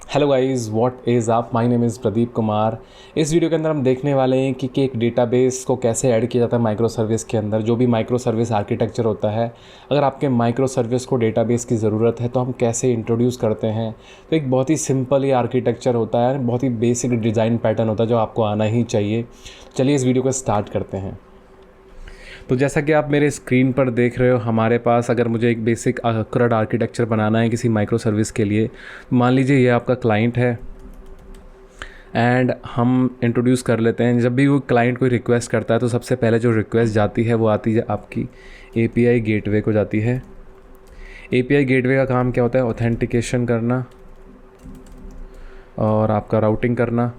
Hello guys, what is up. My name is Pradeep Kumar. इस video के अंदर हम देखने वाले हैं कि एक डेटाबेस को कैसे ऐड किया जाता है माइक्रो सर्विस के अंदर। जो भी माइक्रो सर्विस आर्किटेक्चर होता है, अगर आपके माइक्रो सर्विस को डेटाबेस की ज़रूरत है तो हम कैसे इंट्रोड्यूस करते हैं। तो एक बहुत ही सिंपल ये आर्किटेक्चर होता है, बहुत ही बेसिक डिज़ाइन पैटर्न होता है जो आपको आना ही चाहिए। चलिए इस वीडियो को स्टार्ट करते हैं। तो जैसा कि आप मेरे स्क्रीन पर देख रहे हो, हमारे पास अगर मुझे एक बेसिक CRUD आर्किटेक्चर बनाना है किसी माइक्रो सर्विस के लिए, मान लीजिए ये आपका क्लाइंट है एंड हम इंट्रोड्यूस कर लेते हैं। जब भी वो क्लाइंट कोई रिक्वेस्ट करता है तो सबसे पहले जो रिक्वेस्ट जाती है वो आती है आपकी API गेटवे को जाती है। API गेटवे का काम क्या होता है? ऑथेंटिकेशन करना और आपका राउटिंग करना।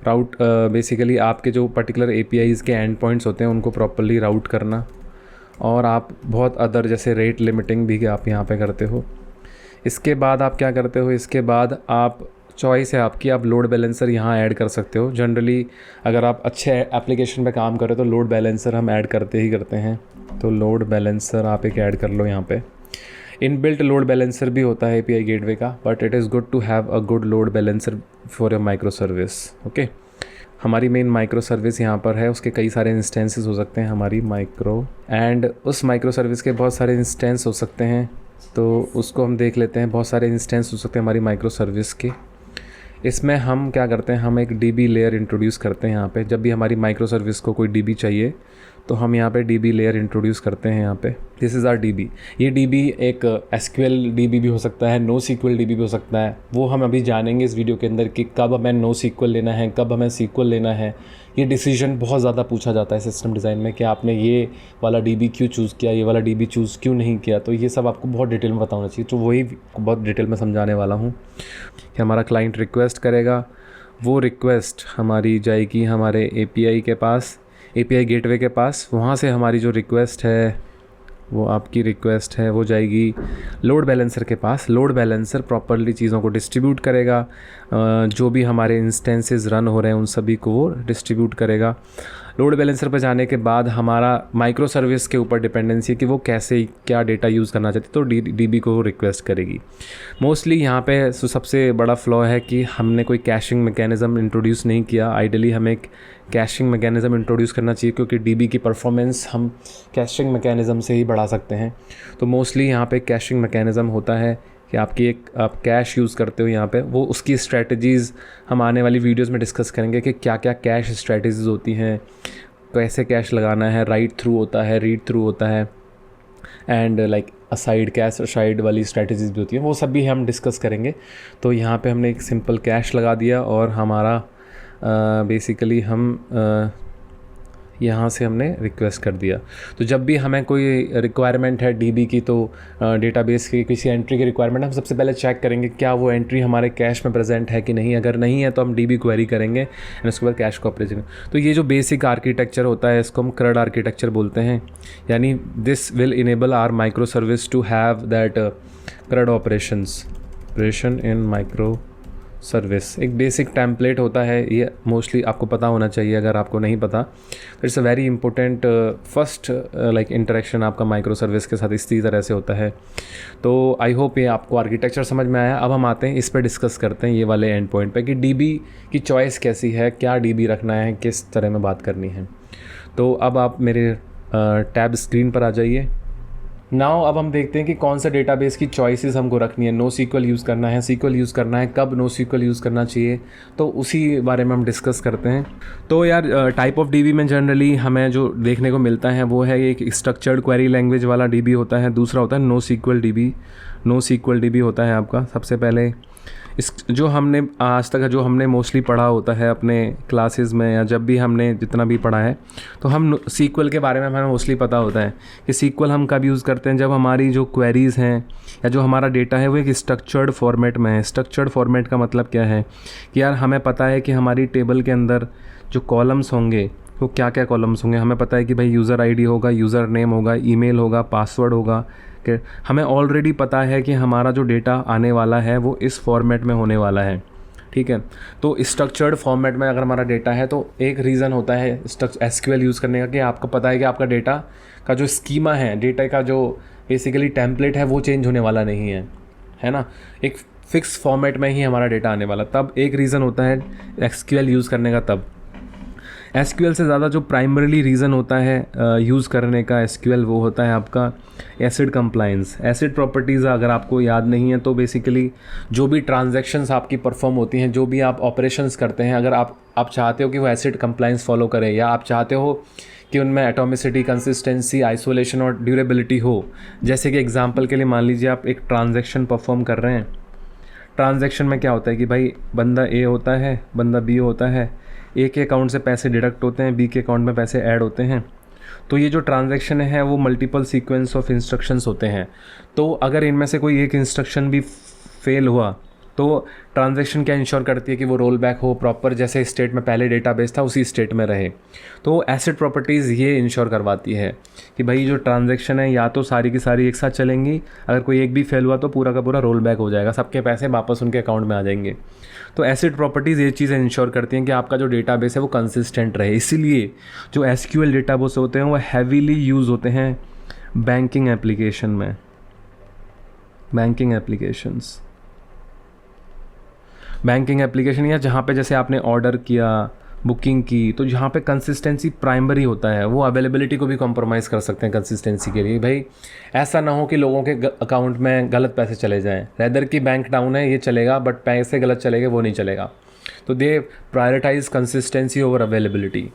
बेसिकली आपके जो पर्टिकुलर APIs के एंड पॉइंट्स होते हैं उनको प्रॉपर्ली राउट करना, और आप बहुत अदर जैसे रेट लिमिटिंग भी आप यहाँ पे करते हो। इसके बाद आप क्या करते हो? इसके बाद आप चॉइस है आपकी, आप लोड बैलेंसर यहाँ ऐड कर सकते हो। जनरली अगर आप अच्छे एप्लीकेशन पे काम करें तो लोड बैलेंसर हम ऐड करते ही करते हैं। तो लोड बैलेंसर आप एक ऐड कर लो यहाँ पे। इनबिल्ट लोड बैलेंसर भी होता है API गेटवे का, but it is good to have a good load balancer for a micro service. Okay, हमारी मेन माइक्रो सर्विस यहाँ पर है, उसके कई सारे इंस्टेंसेस हो सकते हैं हमारी माइक्रो, एंड उस माइक्रो सर्विस के बहुत सारे इंस्टेंस हो सकते हैं। तो उसको हम देख लेते हैं। बहुत सारे इंस्टेंस हो सकते हैं हमारी माइक्रो सर्विस के। इसमें हम क्या करते हैं, हम एक DB लेयर इंट्रोड्यूस करते हैं यहाँ पे। जब भी हमारी माइक्रो सर्विस को कोई DB चाहिए तो हम यहाँ पे DB लेयर इंट्रोड्यूस करते हैं यहाँ पे। This is our DB। ये DB एक SQL DB भी हो सकता है, NoSQL DB भी हो सकता है। वो हम अभी जानेंगे इस वीडियो के अंदर कि कब हमें NoSQL लेना है, कब हमें SQL लेना है। ये डिसीजन बहुत ज़्यादा पूछा जाता है सिस्टम डिज़ाइन में कि आपने ये वाला DB क्यों चूज़ किया, ये वाला DB चूज़ क्यों नहीं किया। तो ये सब आपको बहुत डिटेल में पता होना चाहिए। तो वही बहुत डिटेल में समझाने वाला हूँ कि हमारा क्लाइंट रिक्वेस्ट करेगा, वो रिक्वेस्ट हमारी जाएगी हमारे API के पास, API गेटवे के पास। वहाँ से हमारी जो रिक्वेस्ट है वो आपकी रिक्वेस्ट है वो जाएगी लोड बैलेंसर के पास। लोड बैलेंसर प्रॉपर्ली चीज़ों को डिस्ट्रीब्यूट करेगा, जो भी हमारे इंस्टेंसेस रन हो रहे हैं उन सभी को वो डिस्ट्रीब्यूट करेगा। लोड बैलेंसर पर जाने के बाद हमारा माइक्रो सर्विस के ऊपर डिपेंडेंसी है कि वो कैसे क्या डेटा यूज़ करना चाहती है, तो DB को रिक्वेस्ट करेगी। मोस्टली यहाँ पे सबसे बड़ा फ्लॉ है कि हमने कोई कैशिंग मैकेनिज़्म इंट्रोड्यूस नहीं किया। आइडियली हमें एक कैशिंग मैकेनिज़्म इंट्रोड्यूस करना चाहिए, क्योंकि DB की परफॉर्मेंस हम कैशिंग मैकेनिज़्म से ही बढ़ा सकते हैं। तो मोस्टली यहाँ पे कैशिंग मैकेनिज़्म होता है कि आप कैश यूज़ करते हो यहाँ पे। वो उसकी स्ट्रैटेजीज़ हम आने वाली वीडियोस में डिस्कस करेंगे कि क्या क्या कैश स्ट्रैटेजीज़ होती हैं, कैसे कैश लगाना है। राइट थ्रू होता है, रीड थ्रू होता है, and like aside cash aside वाली स्ट्रैटेजीज़ भी होती हैं। वो सब भी हम डिस्कस करेंगे। तो यहाँ पे हमने एक सिंपल कैश लगा दिया और हमारा बेसिकली हम यहाँ से हमने रिक्वेस्ट कर दिया। तो जब भी हमें कोई रिक्वायरमेंट है DB की, तो डेटाबेस की किसी एंट्री की रिक्वायरमेंट, हम सबसे पहले चेक करेंगे क्या वो एंट्री हमारे कैश में प्रेजेंट है कि नहीं। अगर नहीं है तो हम DB क्वेरी करेंगे एंड उसके बाद कैश को ऑपरेशन। तो ये जो बेसिक आर्किटेक्चर होता है इसको हम CRUD आर्किटेक्चर बोलते हैं। यानी this will enable our micro service to have that CRUD operation in micro service. एक बेसिक टेम्पलेट होता है, ये मोस्टली आपको पता होना चाहिए। अगर आपको नहीं पता तो it's a very important first like interaction आपका माइक्रो सर्विस के साथ इसी तरह से होता है। तो आई होप ये आपको आर्किटेक्चर समझ में आया। अब हम आते हैं इस पर डिस्कस करते हैं ये वाले एंड पॉइंट पे कि DB की चॉइस कैसी है, क्या DB रखना है, किस तरह में बात करनी है। तो अब आप मेरे टैब स्क्रीन पर आ जाइए। नाउ अब हम देखते हैं कि कौन सा डेटाबेस की चॉइसेस हमको रखनी है। NoSQL यूज़ करना है, SQL यूज़ करना है, कब NoSQL यूज़ करना चाहिए, तो उसी बारे में हम डिस्कस करते हैं। तो यार टाइप ऑफ DB में जनरली हमें जो देखने को मिलता है वो है एक स्ट्रक्चर्ड क्वेरी लैंग्वेज वाला DB होता है, दूसरा होता है NoSQL DB होता है आपका। सबसे पहले इस जो हमने आज तक जो हमने मोस्टली पढ़ा होता है अपने क्लासेस में, या जब भी हमने जितना भी पढ़ा है, तो हम SQL के बारे में हमें मोस्टली पता होता है कि SQL हम कब यूज़ करते हैं, जब हमारी जो क्वेरीज़ हैं या जो हमारा डेटा है वो एक स्ट्रक्चर्ड फॉर्मेट में है। स्ट्रक्चर्ड फॉर्मेट का मतलब क्या है कि यार हमें पता है कि हमारी टेबल के अंदर जो कॉलम्स होंगे वो क्या क्या कॉलम्स होंगे। हमें पता है कि भाई यूज़र ID होगा, यूज़र नेम होगा, ईमेल होगा, पासवर्ड होगा। कि हमें ऑलरेडी पता है कि हमारा जो डेटा आने वाला है वो इस फॉर्मेट में होने वाला है। ठीक है, तो स्ट्रक्चर्ड फॉर्मेट में अगर हमारा डेटा है तो एक रीज़न होता है SQL यूज़ करने का कि आपको पता है कि आपका डेटा का जो स्कीमा है, डेटा का जो बेसिकली टेम्पलेट है वो चेंज होने वाला नहीं है। है ना। एक फिक्स फॉर्मेट में ही हमारा डेटा आने वाला। तब एक रीज़न होता है एसक्यूएल यूज़ करने का। तब एसक्यूएल से ज़्यादा जो प्राइमरीली रीज़न होता है यूज़ करने का एसक्यूएल, वो होता है आपका एसिड कंप्लायंस। एसिड प्रॉपर्टीज़ अगर आपको याद नहीं है तो बेसिकली जो भी ट्रांजैक्शंस आपकी परफॉर्म होती हैं, जो भी आप ऑपरेशंस करते हैं, अगर आप चाहते हो कि वो एसिड कंप्लायंस फॉलो करें, या आप चाहते हो कि उनमें एटॉमिसिटी, कंसिस्टेंसी, आइसोलेशन और ड्यूरेबिलिटी हो। जैसे कि एग्जांपल के लिए मान लीजिए आप एक ट्रांजैक्शन परफॉर्म कर रहे हैं। ट्रांजैक्शन में क्या होता है कि भाई बंदा ए होता है, बंदा बी होता है, ए के अकाउंट से पैसे डिडक्ट होते हैं, बी के अकाउंट में पैसे ऐड होते हैं। तो ये जो ट्रांजैक्शन है वो मल्टीपल सीक्वेंस ऑफ इंस्ट्रक्शंस होते हैं। तो अगर इनमें से कोई एक इंस्ट्रक्शन भी फेल हुआ तो ट्रांजैक्शन क्या इंश्योर करती है कि वो रोल बैक हो प्रॉपर, जैसे स्टेट में पहले डेटाबेस था उसी स्टेट में रहे। तो एसिड प्रॉपर्टीज़ ये इंश्योर करवाती है कि भाई जो ट्रांजैक्शन है या तो सारी की सारी एक साथ चलेंगी, अगर कोई एक भी फेल हुआ तो पूरा का पूरा रोल बैक हो जाएगा, सबके पैसे वापस उनके अकाउंट में आ जाएंगे। तो एसिड प्रॉपर्टीज़ ये चीज़ें इंश्योर करती हैं कि आपका जो डेटाबेस है वो कंसिस्टेंट रहे। इसीलिए जो एसक्यूएल डेटाबेस होते हैं वो हैवीली यूज़ होते हैं बैंकिंग एप्लीकेशन में। बैंकिंग एप्लीकेशन या जहाँ पे जैसे आपने ऑर्डर किया, बुकिंग की, तो जहाँ पे कंसिस्टेंसी प्राइमरी होता है, वो अवेलेबिलिटी को भी कॉम्प्रोमाइज़ कर सकते हैं कंसिस्टेंसी के लिए। भाई ऐसा ना हो कि लोगों के अकाउंट में गलत पैसे चले जाएं, रेदर की बैंक डाउन है ये चलेगा बट पैसे गलत चलेंगे वो नहीं चलेगा। तो they prioritise consistency over availability.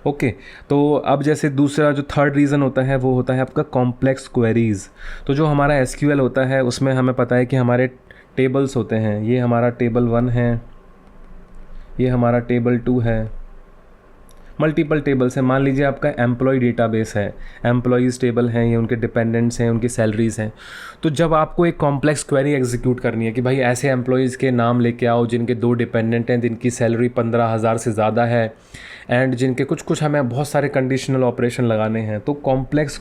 Okay, तो अब जैसे दूसरा जो थर्ड रीज़न होता है वो होता है आपका कॉम्प्लेक्स क्वेरीज़। तो जो हमारा एसक्यूएल होता है उसमें हमें पता है कि हमारे टेबल्स होते हैं। ये हमारा टेबल 1 है, ये हमारा टेबल 2 है, मल्टीपल टेबल्स हैं। मान लीजिए आपका एम्प्लॉय डेटाबेस है, एम्प्लॉयज़ टेबल हैं, ये उनके डिपेंडेंट्स हैं, उनकी सैलरीज़ हैं। तो जब आपको एक कॉम्प्लेक्स क्वेरी एग्जीक्यूट करनी है कि भाई ऐसे एम्प्लॉयज़ के नाम लेके आओ जिनके 2 डिपेंडेंट हैं, जिनकी सैलरी 15,000 से ज़्यादा है, एंड जिनके कुछ हमें बहुत सारे कंडीशनल ऑपरेशन लगाने हैं, तो कॉम्प्लेक्स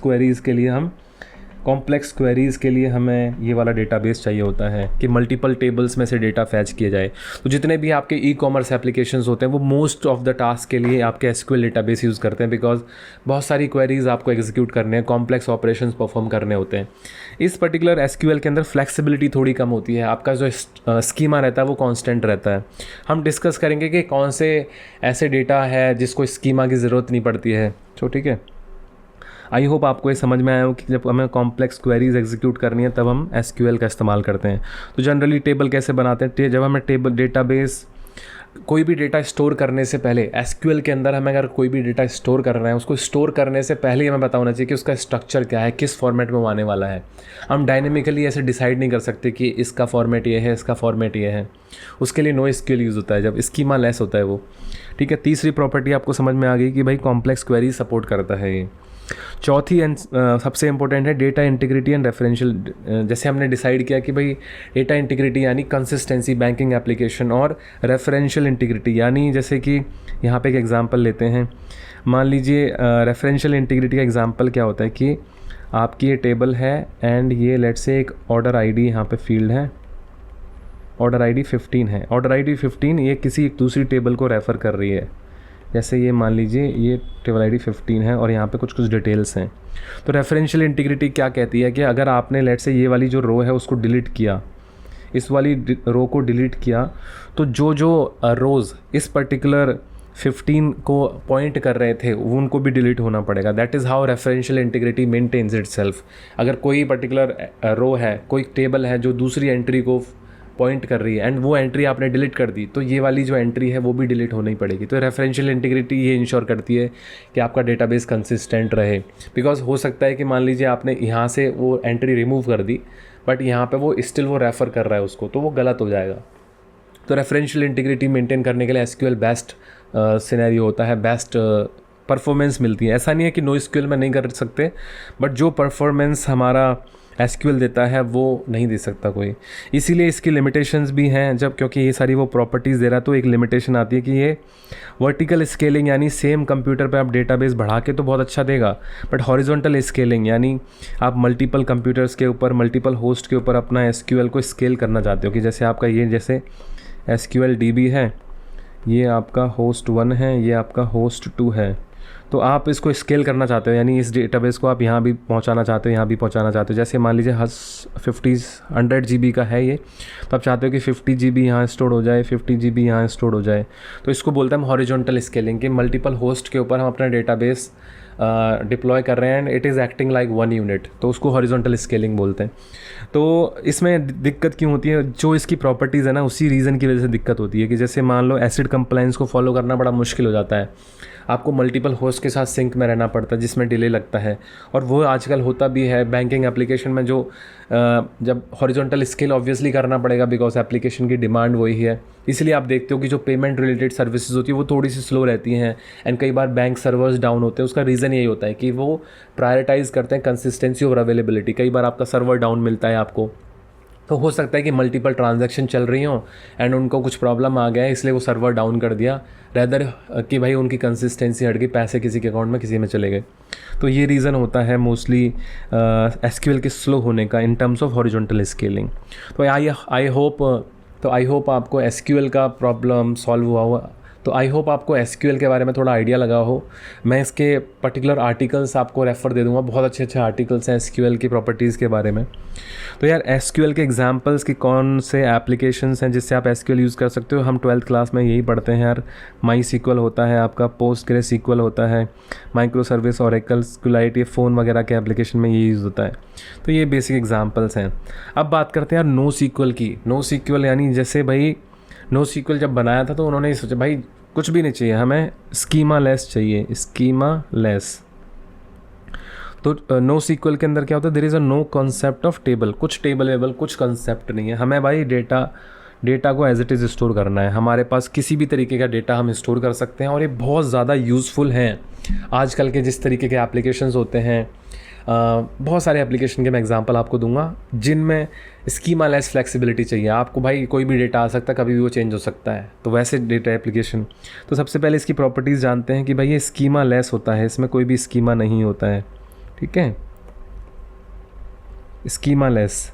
क्वेरीज़ के लिए हमें ये वाला डेटाबेस चाहिए होता है कि मल्टीपल टेबल्स में से डेटा फैच किया जाए। तो जितने भी आपके ई कॉमर्स एप्लीकेशंस होते हैं वो मोस्ट ऑफ द टास्क के लिए आपके एसक्यूएल डेटाबेस यूज़ करते हैं, बिकॉज बहुत सारी क्वेरीज़ आपको एग्जीक्यूट करने हैं, कॉम्प्लेक्स ऑपरेशंस परफॉर्म करने होते हैं। इस पर्टिकुलर एसक्यूएल के अंदर फ्लेक्सिबिलिटी थोड़ी कम होती है, आपका जो स्कीमा रहता है वो कॉन्स्टेंट रहता है। हम डिस्कस करेंगे कि कौन से ऐसे डेटा है जिसको स्कीमा की ज़रूरत नहीं पड़ती है। तो ठीक है, आई होप आपको ये समझ में आया हो कि जब हमें कॉम्प्लेक्स क्वेरीज एग्जीक्यूट करनी है तब हम एसक्यूएल का इस्तेमाल करते हैं। तो जनरली टेबल कैसे बनाते हैं, जब हमें टेबल डेटाबेस कोई भी डेटा स्टोर करने से पहले, एसक्यूएल के अंदर हमें अगर कोई भी डेटा स्टोर कर रहे हैं, उसको स्टोर करने से पहले ही हमें पता होना चाहिए कि उसका स्ट्रक्चर क्या है, किस फॉर्मेट में वो आने वाला है। हम डायनेमिकली ऐसे डिसाइड नहीं कर सकते कि इसका फॉर्मेट ये है, इसका फॉर्मेट ये है। उसके लिए नो एसक्यूएल यूज़ होता है, जब स्कीमा लेस होता है वो। ठीक है, तीसरी प्रॉपर्टी आपको समझ में आ गई कि भाई कॉम्प्लेक्स क्वेरी सपोर्ट करता है ये। चौथी एंड सबसे इंपॉर्टेंट है डेटा इंटीग्रिटी एंड रेफरेंशियल। जैसे हमने डिसाइड किया कि भाई डेटा इंटीग्रिटी यानी कंसिस्टेंसी बैंकिंग एप्लीकेशन, और रेफरेंशियल इंटीग्रिटी यानी जैसे कि यहाँ पे एक एग्जांपल लेते हैं। मान लीजिए रेफरेंशियल इंटीग्रिटी का एग्जांपल क्या होता है कि आपकी ये टेबल है एंड ये लेट्स से एक ऑर्डर आईडी यहाँ पे फील्ड है, ऑर्डर आईडी 15 है। ऑर्डर आईडी 15 ये किसी एक दूसरी टेबल को रेफ़र कर रही है। जैसे ये मान लीजिए ये टेबल आईडी 15 है और यहाँ पे कुछ डिटेल्स हैं। तो रेफरेंशियल इंटीग्रिटी क्या कहती है कि अगर आपने लेट से ये वाली जो रो है उसको डिलीट किया, इस वाली रो को डिलीट किया, तो जो रोज़ इस पर्टिकुलर 15 को पॉइंट कर रहे थे उनको भी डिलीट होना पड़ेगा। That is how referential integrity maintains itself. अगर कोई पर्टिकुलर रो है, कोई टेबल है जो दूसरी एंट्री को पॉइंट कर रही है एंड वो एंट्री आपने डिलीट कर दी, तो ये वाली जो एंट्री है वो भी डिलीट होनी पड़ेगी। तो रेफरेंशियल इंटीग्रिटी ये इंश्योर करती है कि आपका डेटाबेस कंसिस्टेंट रहे। बिकॉज हो सकता है कि मान लीजिए आपने यहाँ से वो एंट्री रिमूव कर दी बट यहाँ पे वो स्टिल वो रेफ़र कर रहा है उसको, तो वो गलत हो जाएगा। तो रेफरेंशियल इंटीग्रिटी मेंटेन करने के लिए एसक्यूएल बेस्ट सिनेरियो होता है, बेस्ट परफॉर्मेंस मिलती है। ऐसा नहीं है कि नो एसक्यूएल में नहीं कर सकते, बट जो परफॉर्मेंस हमारा एसक्यूएल देता है वो नहीं दे सकता कोई। इसीलिए इसकी लिमिटेशंस भी हैं, जब क्योंकि ये सारी वो प्रॉपर्टीज़ दे रहा है तो एक लिमिटेशन आती है कि ये वर्टिकल स्केलिंग यानी सेम कंप्यूटर पे आप डेटाबेस बढ़ा के तो बहुत अच्छा देगा, बट हॉरिजॉन्टल स्केलिंग यानी आप मल्टीपल कंप्यूटर्स के ऊपर, मल्टीपल होस्ट के ऊपर अपना एसक्यूएल को स्केल करना चाहते हो कि जैसे आपका ये जैसे एसक्यूएल डीबी है, ये आपका होस्ट 1 है, ये आपका होस्ट 2 है। तो आप इसको स्केल करना चाहते हो, यानी इस डेटाबेस को आप यहाँ भी पहुँचाना चाहते हो, यहाँ भी पहुँचाना चाहते हो। जैसे मान लीजिए 100 GB का है ये, तो आप चाहते हो कि 50 GB यहाँ स्टोर हो जाए, 50 GB यहाँ स्टोर हो जाए। तो इसको बोलते हैं हम हॉरिजॉन्टल स्केलिंग, कि मल्टीपल होस्ट के ऊपर हम अपना डेटाबेस डिप्लॉय कर रहे हैं and it is acting like one unit, तो उसको हॉरिजॉन्टल स्केलिंग बोलते हैं। तो इसमें दिक्कत क्यों होती है, जो इसकी प्रॉपर्टीज़ है ना, उसी रीज़न की वजह से दिक्कत होती है कि जैसे मान लो एसिड कंप्लायंस को फॉलो करना बड़ा मुश्किल हो जाता है, आपको मल्टीपल होस्ट के साथ सिंक में रहना पड़ता है जिसमें डिले लगता है। और वो आजकल होता भी है बैंकिंग एप्लीकेशन में, जो जब हॉरिजॉन्टल स्केल ऑब्वियसली करना पड़ेगा बिकॉज एप्लीकेशन की डिमांड वही है। इसलिए आप देखते हो कि जो पेमेंट रिलेटेड सर्विसेज होती है वो थोड़ी सी स्लो रहती हैं एंड कई बार बैंक सर्वर्स डाउन होते हैं। उसका रीज़न यही होता है कि वो प्रायोरिटाइज़ करते हैं कंसिस्टेंसी और अवेलेबिलिटी। कई बार आपका सर्वर डाउन मिलता है आपको, तो हो सकता है कि मल्टीपल ट्रांजैक्शन चल रही हों एंड उनको कुछ प्रॉब्लम आ गया है इसलिए वो सर्वर डाउन कर दिया, रेदर कि भाई उनकी कंसिस्टेंसी हट गई, पैसे किसी के अकाउंट में किसी में चले गए। तो ये रीज़न होता है मोस्टली एसक्यूएल के स्लो होने का in terms of horizontal scaling. तो आई होप आपको एसक्यूएल का प्रॉब्लम सॉल्व हुआ। तो आई होप आपको एसक्यूएल के बारे में थोड़ा आइडिया लगा हो। मैं इसके पर्टिकुलर आर्टिकल्स आपको रेफ़र दे दूंगा, बहुत अच्छे अच्छे आर्टिकल्स हैं एसक्यूएल की प्रॉपर्टीज़ के बारे में। तो यार एसक्यूएल के एग्जांपल्स की कौन से एप्लीकेशंस हैं जिससे आप एसक्यूएल यूज़ कर सकते हो, हम 12th क्लास में यही पढ़ते हैं यार। माई सीक्वल होता है आपका, पोस्टग्रेसक्यूएल होता है, माइक्रो सर्विस, ओरेकल, SQLite, ये फ़ोन वगैरह के एप्लीकेशन में ये यूज़ होता है। तो ये बेसिक एग्जाम्पल्स हैं। अब बात करते हैं यार नो सीक्वल की। नो सीक्वल यानी जैसे भाई नो सीक्वल जब बनाया था तो उन्होंने ये सोचा भाई कुछ भी नहीं चाहिए, हमें स्कीमा लेस चाहिए, स्कीमा लेस। तो नो सीक्वल के अंदर क्या होता है, there is a no concept of table, कुछ टेबल वेबल कुछ कॉन्सेप्ट नहीं है। हमें भाई डेटा को एज इट इज़ स्टोर करना है। हमारे पास किसी भी तरीके का डेटा हम स्टोर कर सकते हैं और ये बहुत ज़्यादा यूज़फुल हैं आजकल के जिस तरीके के एप्लीकेशंस होते हैं। बहुत सारे एप्लीकेशन के मैं एग्जांपल आपको दूंगा जिनमें स्कीमा लेस फ्लेक्सिबिलिटी चाहिए आपको। भाई कोई भी डेटा आ सकता है, कभी भी वो चेंज हो सकता है, तो वैसे डेटा एप्लीकेशन। तो सबसे पहले इसकी प्रॉपर्टीज़ जानते हैं कि भाई ये स्कीमा लेस होता है, इसमें कोई भी स्कीमा नहीं होता है, ठीक है। Schema less,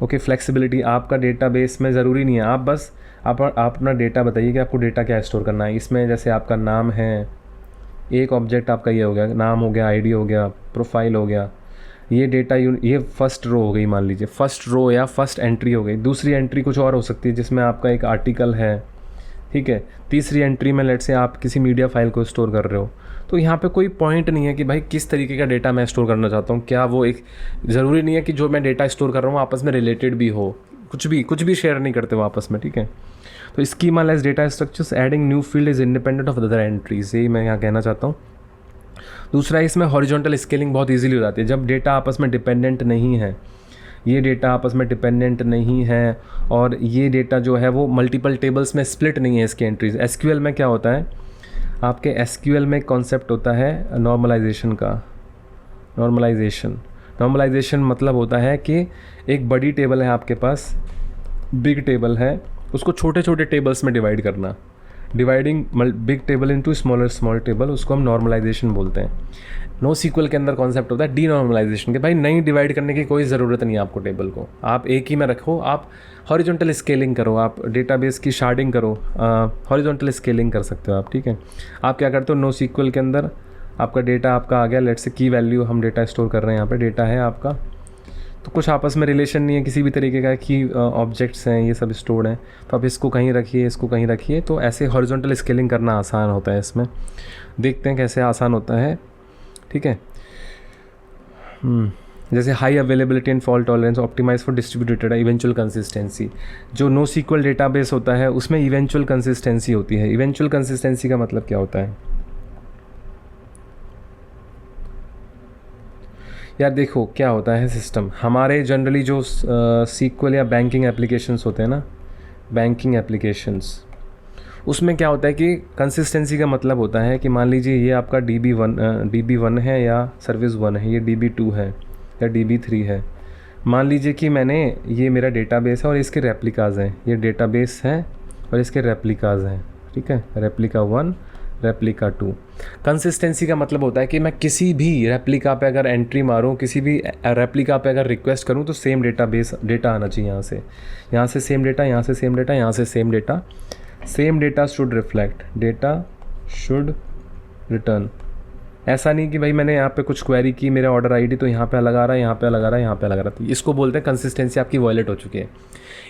okay. फ्लेक्सिबिलिटी, आपका डेटाबेस में ज़रूरी नहीं है, आप बस आप अपना डेटा बताइए कि आपको डेटा क्या स्टोर करना है। इसमें जैसे आपका नाम है, एक ऑब्जेक्ट आपका ये हो गया, नाम हो गया, आईडी हो गया, प्रोफाइल हो गया, ये डेटा ये फर्स्ट रो हो गई, मान लीजिए फर्स्ट रो या फर्स्ट एंट्री हो गई। दूसरी एंट्री कुछ और हो सकती है जिसमें आपका एक आर्टिकल है, ठीक है। तीसरी एंट्री में लेट से आप किसी मीडिया फाइल को स्टोर कर रहे हो। तो यहाँ पे कोई पॉइंट नहीं है कि भाई किस तरीके का डेटा मैं स्टोर करना चाहता हूँ, क्या वो एक ज़रूरी नहीं है कि जो मैं डेटा स्टोर कर रहा हूँ आपस में रिलेटेड भी हो, कुछ भी शेयर नहीं करते वो आपस में, ठीक है। तो schema less data structures adding new field is independent of other entries, यही मैं यहाँ कहना चाहता हूँ। दूसरा, इसमें हॉरिजॉन्टल स्केलिंग बहुत इजीली हो जाती है जब डेटा आपस में डिपेंडेंट नहीं है। ये डेटा आपस में डिपेंडेंट नहीं है और ये डेटा जो है वो मल्टीपल टेबल्स में स्प्लिट नहीं है इसकी एंट्रीज। एसक्यूएल में क्या होता है, आपके एसक्यूएल में कॉन्सेप्ट होता है नॉर्मलाइजेशन का। नॉर्मलाइजेशन मतलब होता है कि एक बड़ी टेबल है आपके पास, बिग टेबल है, उसको छोटे छोटे टेबल्स में डिवाइड करना। Dividing big table into small table, उसको हम नॉर्मलाइजेशन बोलते हैं। नो सीक्वल के अंदर कॉन्सेप्ट होता है डी नॉर्मलाइजेशन के। भाई नहीं डिवाइड करने की कोई ज़रूरत नहीं है आपको टेबल को, आप एक ही में रखो, आप हॉरिजॉन्टल स्केलिंग करो, आप डेटाबेस की शार्डिंग करो, हॉरिजॉन्टल स्केलिंग कर सकते हो आप, ठीक है। आप क्या करते हो, नो सीक्वल के अंदर आपका डेटा आपका आ गया, लेट्स से की वैल्यू हम डेटा स्टोर कर रहे हैं, यहाँ पे डेटा है आपका, तो कुछ आपस में रिलेशन नहीं है किसी भी तरीके का कि ऑब्जेक्ट्स हैं ये सब स्टोर्ड हैं, तो आप इसको कहीं रखिए, इसको कहीं रखिए। तो ऐसे हॉरिजॉन्टल स्केलिंग करना आसान होता है इसमें। देखते हैं कैसे आसान होता है, ठीक है। जैसे high availability and fault tolerance, optimize for distributed data, eventual consistency. जो नो सीक्वल डेटाबेस होता है उसमें इवेंचुअल कंसिस्टेंसी होती है। इवेंचुअल कंसिस्टेंसी का मतलब क्या होता है यार, देखो क्या होता है सिस्टम हमारे जनरली जो सीक्वल या बैंकिंग एप्लीकेशंस होते हैं ना, बैंकिंग एप्लीकेशंस, उसमें क्या होता है कि कंसिस्टेंसी का मतलब होता है कि मान लीजिए ये आपका DB1 है या सर्विस 1 है, ये DB2 है या DB3 है। मान लीजिए कि मैंने ये मेरा डेटाबेस है और इसके रेप्लिकाज हैं, ये डेटाबेस है और इसके रेप्लिकाज हैं, ठीक है। Replica 1, replica 2। कंसिस्टेंसी का मतलब होता है कि मैं किसी भी रेप्लिका पे अगर एंट्री मारूं, किसी भी रेप्लिका पे अगर रिक्वेस्ट करूं तो सेम डेटा आना चाहिए। यहाँ से सेम डेटा, यहाँ से सेम डेटा, यहाँ से same data should reflect, data should return, ऐसा नहीं कि भाई मैंने यहाँ पे कुछ क्वेरी की, मेरा ऑर्डर आईडी तो यहाँ पे अलग आ रहा है, यहाँ पे अलग आ रहा है, यहाँ पे अलग आ रहा है, तो इसको बोलते हैं कंसिस्टेंसी आपकी वॉयलेट हो चुकी है।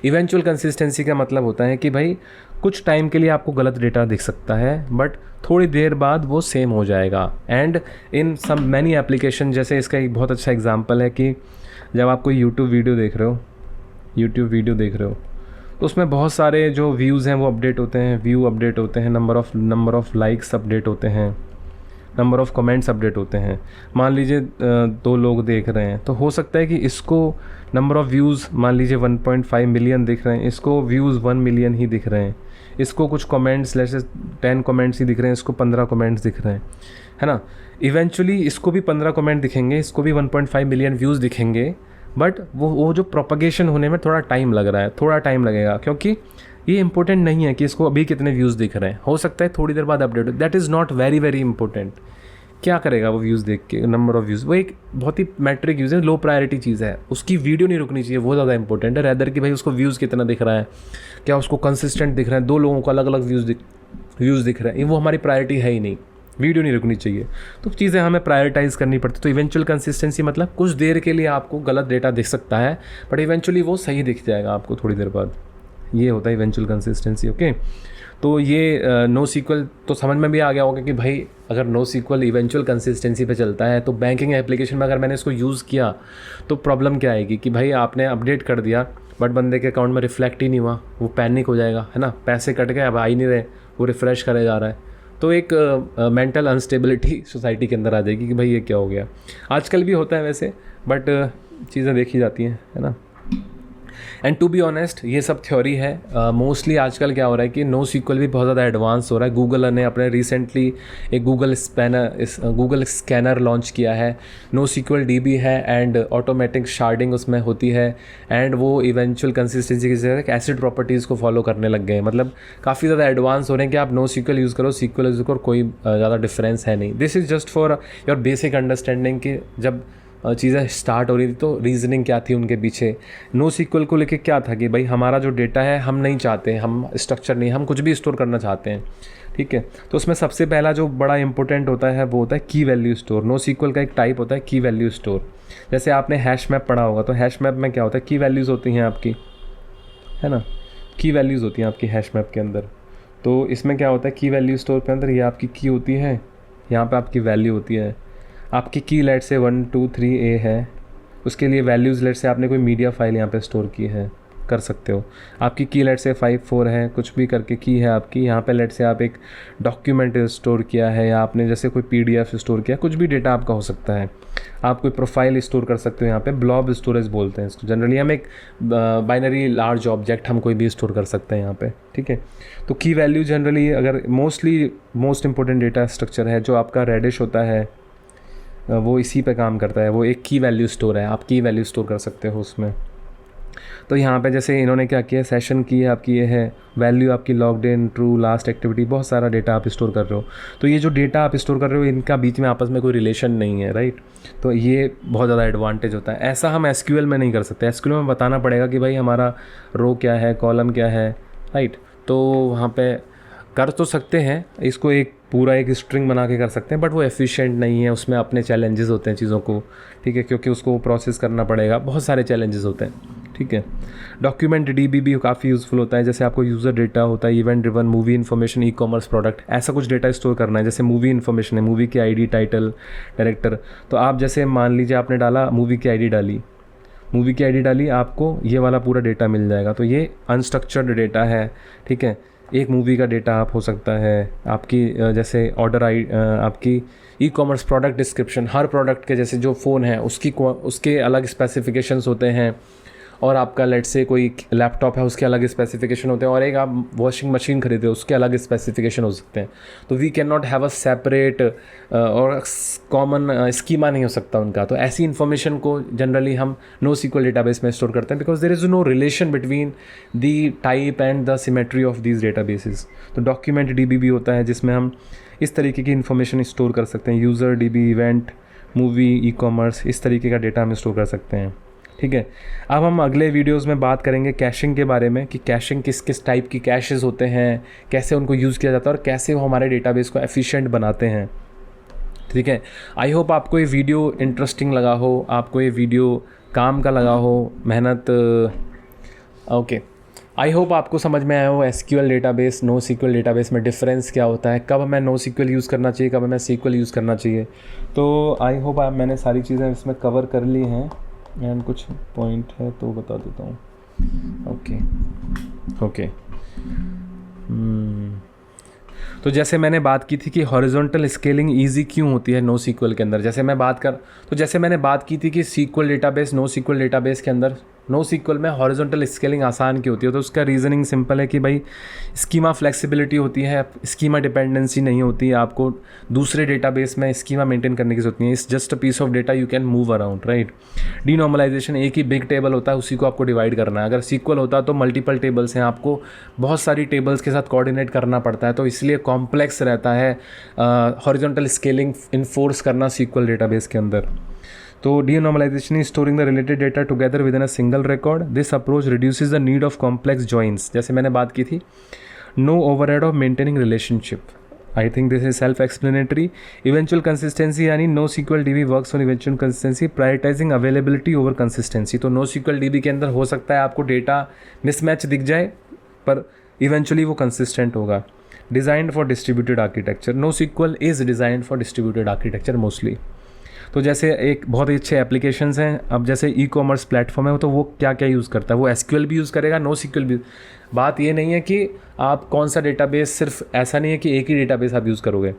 इवेंचुअल कंसिस्टेंसी का मतलब होता है कि भाई कुछ टाइम के लिए आपको गलत डेटा दिख सकता है, बट थोड़ी देर बाद वो सेम हो जाएगा। And in some many application, जैसे इसका एक बहुत अच्छा एग्जांपल है कि जब आप कोई यूट्यूब वीडियो देख रहे हो तो उसमें बहुत सारे जो व्यूज़ हैं वो अपडेट होते हैं, व्यू अपडेट होते हैं, नंबर ऑफ़ लाइक्स अपडेट होते हैं, नंबर ऑफ़ कमेंट्स अपडेट होते हैं। मान लीजिए 2 लोग देख रहे हैं, तो हो सकता है कि इसको नंबर ऑफ़ व्यूज़ मान लीजिए 1.5 मिलियन दिख रहे हैं, इसको व्यूज़ 1 मिलियन ही दिख रहे हैं, इसको कुछ कमेंट्स जैसे 10 कमेंट्स ही दिख रहे हैं, इसको 15 कमेंट्स दिख रहे हैं, है ना। इवेंचुअली इसको भी 15 कमेंट दिखेंगे, इसको भी 1.5 मिलियन व्यूज़ दिखेंगे, बट वो जो प्रोपगेशन होने में थोड़ा टाइम लग रहा है, थोड़ा टाइम लगेगा, क्योंकि ये इंपॉर्टेंट नहीं है कि इसको अभी कितने व्यूज़ दिख रहे हैं, हो सकता है थोड़ी देर बाद अपडेट हो। That is not very very important. क्या करेगा वो व्यूज़ देख के, नंबर ऑफ़ व्यूज़, वो एक बहुत ही मैट्रिक यूज़ है, लो प्रायोरिटी चीज़ है, उसकी वीडियो नहीं रुकनी चाहिए, वो ज़्यादा इंपॉर्टेंट है रैदर कि भाई उसको व्यूज़ कितना दिख रहा है, क्या उसको कंसिस्टेंट दिख रहा है, 2 लोगों को अलग अलग व्यूज़ दिख रहा है, वो हमारी प्रायोरिटी है ही नहीं, वीडियो नहीं रुकनी चाहिए। तो चीज़ें हमें प्रायोरिटाइज़ करनी पड़ती। तो इवेंचुअल कंसिस्टेंसी मतलब कुछ देर के लिए आपको गलत डेटा दिख सकता है, बट इवेंचुअली वो सही दिख जाएगा आपको थोड़ी देर बाद। ये होता है इवेंचुअल कंसिस्टेंसी। ओके, तो ये नो सीक्वल तो समझ में भी आ गया होगा कि भाई अगर नो सीक्वल इवेंचुअल कंसिस्टेंसी पे चलता है तो बैंकिंग एप्लीकेशन में अगर मैंने इसको यूज़ किया तो प्रॉब्लम क्या आएगी कि भाई आपने अपडेट कर दिया बट बंदे के अकाउंट में रिफ्लेक्ट ही नहीं हुआ, वो पैनिक हो जाएगा, है ना, पैसे कट गए, अब आ ही नहीं रहे, वो रिफ़्रेश करे जा रहा है, तो एक मेंटल अनस्टेबिलिटी सोसाइटी के अंदर आ जाएगी कि भाई ये क्या हो गया। आजकल भी होता है वैसे, बट चीज़ें देखी जाती हैं, है ना। एंड टू बी ऑनेस्ट ये सब थ्योरी है। मोस्टली आजकल क्या हो रहा है कि नो सीक्वल भी बहुत ज़्यादा एडवांस हो रहा है। गूगल ने अपने रिसेंटली एक गूगल स्कैनर लॉन्च किया है, नो सीक्वल डीबी है एंड ऑटोमेटिक शार्डिंग उसमें होती है, एंड वो इवेंचुअल कंसिस्टेंसी की जगह एसिड प्रॉपर्टीज़ को फॉलो करने लग गए हैं। मतलब काफ़ी ज़्यादा एडवांस हो रहे हैं कि आप नो सीक्वल यूज़ करो, सीक्वल यूज़ करो, कोई ज़्यादा डिफरेंस है नहीं। This is just for your basic understanding कि जब चीज़ें स्टार्ट हो रही थी तो रीजनिंग क्या थी उनके पीछे। नो सीक्वल को लेके क्या था कि भाई हमारा जो डेटा है हम नहीं चाहते, हम स्ट्रक्चर नहीं, हम कुछ भी स्टोर करना चाहते हैं, ठीक है। तो उसमें सबसे पहला जो बड़ा इंपॉर्टेंट होता है वो होता है की वैल्यू स्टोर। नो सीक्वल का एक टाइप होता है की वैल्यू स्टोर। जैसे आपने हैश मैप पढ़ा होगा, तो हैश मैप में क्या होता है, की वैल्यूज़ होती हैं आपकी, है ना, की वैल्यूज़ होती हैं आपकी हैश मैप के अंदर। तो इसमें क्या होता है, की वैल्यू स्टोर के अंदर ये आपकी की होती है, यहाँ पे आपकी वैल्यू होती है। आपकी की लेट से 1 2 3 ए है, उसके लिए वैल्यूज़ लेट से आपने कोई मीडिया फाइल यहाँ पे स्टोर की है, कर सकते हो। आपकी की लेट से 5 4 है, कुछ भी करके की है आपकी। यहाँ पे लेट से आप एक डॉक्यूमेंट स्टोर किया है, या आपने जैसे कोई PDF स्टोर किया, कुछ भी डेटा आपका हो सकता है। आप कोई प्रोफाइल स्टोर कर सकते हो, यहाँ पे ब्लॉब स्टोरेज बोलते हैं इसको। जनरली हम एक बाइनरी लार्ज ऑब्जेक्ट हम कोई भी स्टोर कर सकते हैं यहाँ पे, ठीक है। तो की वैल्यू जनरली अगर मोस्ट इंपॉर्टेंट डेटा स्ट्रक्चर है जो आपका रेडिश होता है, वो इसी पे काम करता है। वो एक की वैल्यू स्टोर है, आप की वैल्यू स्टोर कर सकते हो उसमें। तो यहाँ पे जैसे इन्होंने क्या किया, सेशन की है आपकी, ये है वैल्यू आपकी logged in, true, last activity, बहुत सारा डेटा आप स्टोर कर रहे हो। तो ये जो डेटा आप स्टोर कर रहे हो इनका बीच में आपस में कोई रिलेशन नहीं है, राइट। तो ये बहुत ज़्यादा एडवांटेज होता है। ऐसा हम SQL में नहीं कर सकते। SQL में बताना पड़ेगा कि भाई हमारा रो क्या है, कॉलम क्या है, राइट। तो वहाँ पर कर तो सकते हैं, इसको एक पूरा एक स्ट्रिंग बना के कर सकते हैं, बट वो एफिशिएंट नहीं है, उसमें अपने चैलेंजेस होते हैं चीज़ों को, ठीक है, क्योंकि उसको प्रोसेस करना पड़ेगा, बहुत सारे चैलेंजेस होते हैं, ठीक है। डॉक्यूमेंट DB भी काफ़ी यूज़फुल होता है। जैसे आपको यूज़र डेटा होता है, event driven, movie information, e-commerce product, ऐसा कुछ डेटा स्टोर करना है। जैसे मूवी इन्फॉर्मेशन है, मूवी की ID, टाइटल, डायरेक्टर। तो आप जैसे मान लीजिए आपने डाला मूवी की ID डाली, आपको ये वाला पूरा डेटा मिल जाएगा। तो ये अनस्ट्रक्चर्ड डेटा है, ठीक है। एक मूवी का डेटा आप हो सकता है, आपकी जैसे आपकी ई-कॉमर्स प्रोडक्ट डिस्क्रिप्शन, हर प्रोडक्ट के जैसे जो फ़ोन है उसके अलग स्पेसिफिकेशंस होते हैं, और आपका लेट से कोई लैपटॉप है उसके अलग स्पेसिफिकेशन होते हैं, और एक आप वॉशिंग मशीन खरीदे उसके अलग स्पेसिफिकेशन हो सकते हैं। तो we can not have a separate और कॉमन स्कीमा नहीं हो सकता उनका। तो ऐसी इन्फॉर्मेशन को जनरली हम नो सीक्वल डेटाबेस में स्टोर करते हैं, because there is no relation between the type and the symmetry of these databases. तो डॉक्यूमेंट DB भी होता है जिसमें हम इस तरीके की इन्फॉर्मेशन स्टोर कर सकते हैं। User DB, event, movie, e-commerce, इस तरीके का डेटा हम स्टोर कर सकते हैं, ठीक है। अब हम अगले वीडियोस में बात करेंगे कैशिंग के बारे में, कि कैशिंग किस किस टाइप की कैशेस होते हैं, कैसे उनको यूज़ किया जाता है, और कैसे वो हमारे डेटाबेस को एफिशिएंट बनाते हैं, ठीक है। आई होप आपको ये वीडियो इंटरेस्टिंग लगा हो, आपको ये वीडियो काम का लगा हो, मेहनत। ओके, आई होप आपको समझ में आया हो SQL database, no sequel database में डिफरेंस क्या होता है, कब हमें नो सीक्वल यूज़ करना चाहिए, कब हमें सीक्वल यूज़ करना चाहिए। तो आई होप मैंने सारी चीज़ें इसमें कवर कर ली हैं, एंड कुछ पॉइंट है तो बता देता हूँ। ओके। तो जैसे मैंने बात की थी कि हॉरिजॉन्टल स्केलिंग इजी क्यों होती है नो सीक्वल के अंदर, जैसे मैंने बात की थी कि sequel database, no sequel database के अंदर नो सीक्वल में हॉरिजॉन्टल स्केलिंग आसान क्यों होती है। तो उसका रीज़निंग सिंपल है कि भाई स्कीमा फ्लेक्सिबिलिटी होती है, स्कीमा डिपेंडेंसी नहीं होती है, आपको दूसरे डेटाबेस में स्कीमा मेंटेन करने की जरूरत नहीं है। It's just a piece of data, you can move around, right. Denormalization, एक ही बिग टेबल होता है, उसी को आपको डिवाइड करना है। अगर सीक्वल होता तो मल्टीपल टेबल्स हैं, आपको बहुत सारी टेबल्स के साथ कोऑर्डिनेट करना पड़ता है, तो इसलिए कॉम्प्लेक्स रहता है हॉरिजॉन्टल स्केलिंग इन्फोर्स करना सीक्वल डेटाबेस के अंदर। तो denormalisation is storing the related data together with in a single record. This approach reduces the need of complex joints, जैसे मैंने बात की थी। No overhead of maintaining relationship, I think this is self explanatory. Eventual consistency यानी NoSQL DB works on eventual consistency, prioritising availability over consistency. तो no SQL DB के अंदर हो सकता है आपको डेटा मिसमैच दिख जाए, पर इवेंचुअली वो कंसिस्टेंट होगा। Designed for distributed architecture, no sequel is designed for distributed architecture mostly. तो जैसे एक बहुत ही अच्छे एप्लीकेशंस हैं, अब जैसे ई कॉमर्स प्लेटफॉर्म है, तो वो क्या क्या यूज़ करता है, वो एसक्यूएल भी यूज़ करेगा, नो सीक्वल भी। बात ये नहीं है कि आप कौन सा डेटाबेस, सिर्फ ऐसा नहीं है कि एक ही डेटाबेस आप यूज़ करोगे,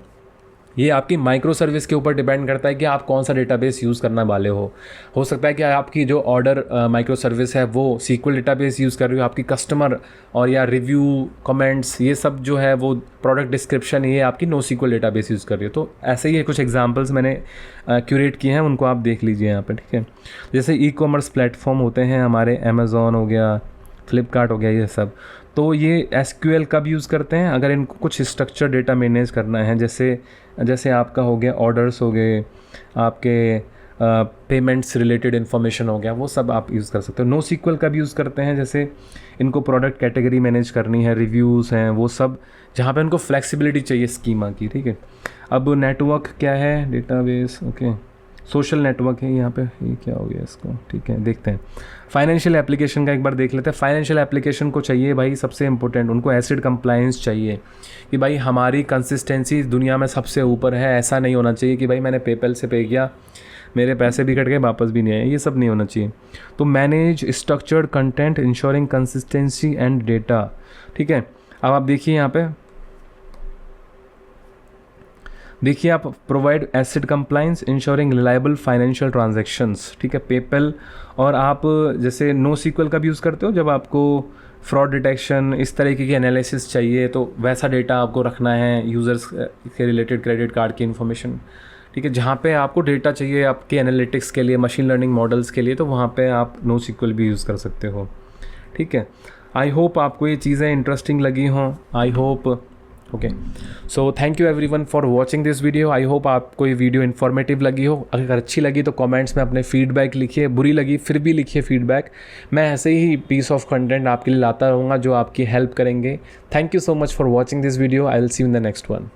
ये आपकी माइक्रो सर्विस के ऊपर डिपेंड करता है कि आप कौन सा डेटाबेस यूज़ करना वाले हो सकता है कि आपकी जो ऑर्डर माइक्रो सर्विस है वो सीक्वल डेटाबेस यूज़ कर रही हो, आपकी कस्टमर और या रिव्यू कमेंट्स ये सब जो है वो प्रोडक्ट डिस्क्रिप्शन ये आपकी नो सीक्वल डेटाबेस यूज़ कर रही हो। तो ऐसे ही कुछ एग्जांपल्स मैंने क्यूरेट किए हैं, उनको आप देख लीजिए यहाँ पे, ठीक है। जैसे ई कॉमर्स प्लेटफॉर्म होते हैं हमारे, अमेज़ॉन हो गया, फ्लिपकार्ट हो गया, ये सब। तो ये एसक्यूएल कब यूज़ करते हैं, अगर इनको कुछ स्ट्रक्चर डेटा मैनेज करना है, जैसे आपका हो गया ऑर्डर्स हो गए, आपके पेमेंट्स रिलेटेड इन्फॉर्मेशन हो गया, वो सब आप यूज़ कर सकते हो। नो सीक्वल कब यूज़ करते हैं, जैसे इनको प्रोडक्ट कैटेगरी मैनेज करनी है, रिव्यूज़ हैं, वो सब जहाँ पे उनको फ्लेक्सिबिलिटी चाहिए स्कीमा की, ठीक है। अब नेटवर्क क्या है, डेटाबेस, ओके, सोशल नेटवर्क है यहाँ पे, ये क्या हो गया इसको, ठीक है, देखते हैं। फाइनेंशियल एप्लीकेशन का एक बार देख लेते हैं। फाइनेंशियल एप्लीकेशन को चाहिए भाई सबसे इंपॉर्टेंट, उनको एसिड कंप्लायंस चाहिए कि भाई हमारी कंसिस्टेंसी दुनिया में सबसे ऊपर है। ऐसा नहीं होना चाहिए कि भाई मैंने पेपैल से पे किया, मेरे पैसे भी कट गए, वापस भी नहीं आए, ये सब नहीं होना चाहिए। तो manage structured content ensuring consistency and data, ठीक है। अब आप देखिए यहाँ पे, देखिए आप provide acid compliance ensuring reliable financial transactions, ठीक है, पेपैल। और आप जैसे नो सीक्वल कब यूज़ करते हो, जब आपको फ्रॉड डिटेक्शन इस तरीके की एनालिसिस चाहिए, तो वैसा डेटा आपको रखना है, यूज़र्स के रिलेटेड क्रेडिट कार्ड की इन्फॉर्मेशन, ठीक है, जहाँ पे आपको डेटा चाहिए आपके एनालिटिक्स के लिए, मशीन लर्निंग मॉडल्स के लिए, तो वहाँ पे आप नो सीक्वल भी यूज़ कर सकते हो, ठीक है। आई होप आपको ये चीज़ें इंटरेस्टिंग लगी हों, I hope, okay. So thank you everyone for watching this video. I hope आपको ये वीडियो इन्फॉर्मेटिव लगी हो। अगर अच्छी लगी तो कमेंट्स में अपने फीडबैक लिखिए, बुरी लगी फिर भी लिखिए फीडबैक। मैं ऐसे ही पीस ऑफ कंटेंट आपके लिए लाता रहूँगा जो आपकी हेल्प करेंगे। Thank you so much for watching this video. I will see you in the next one.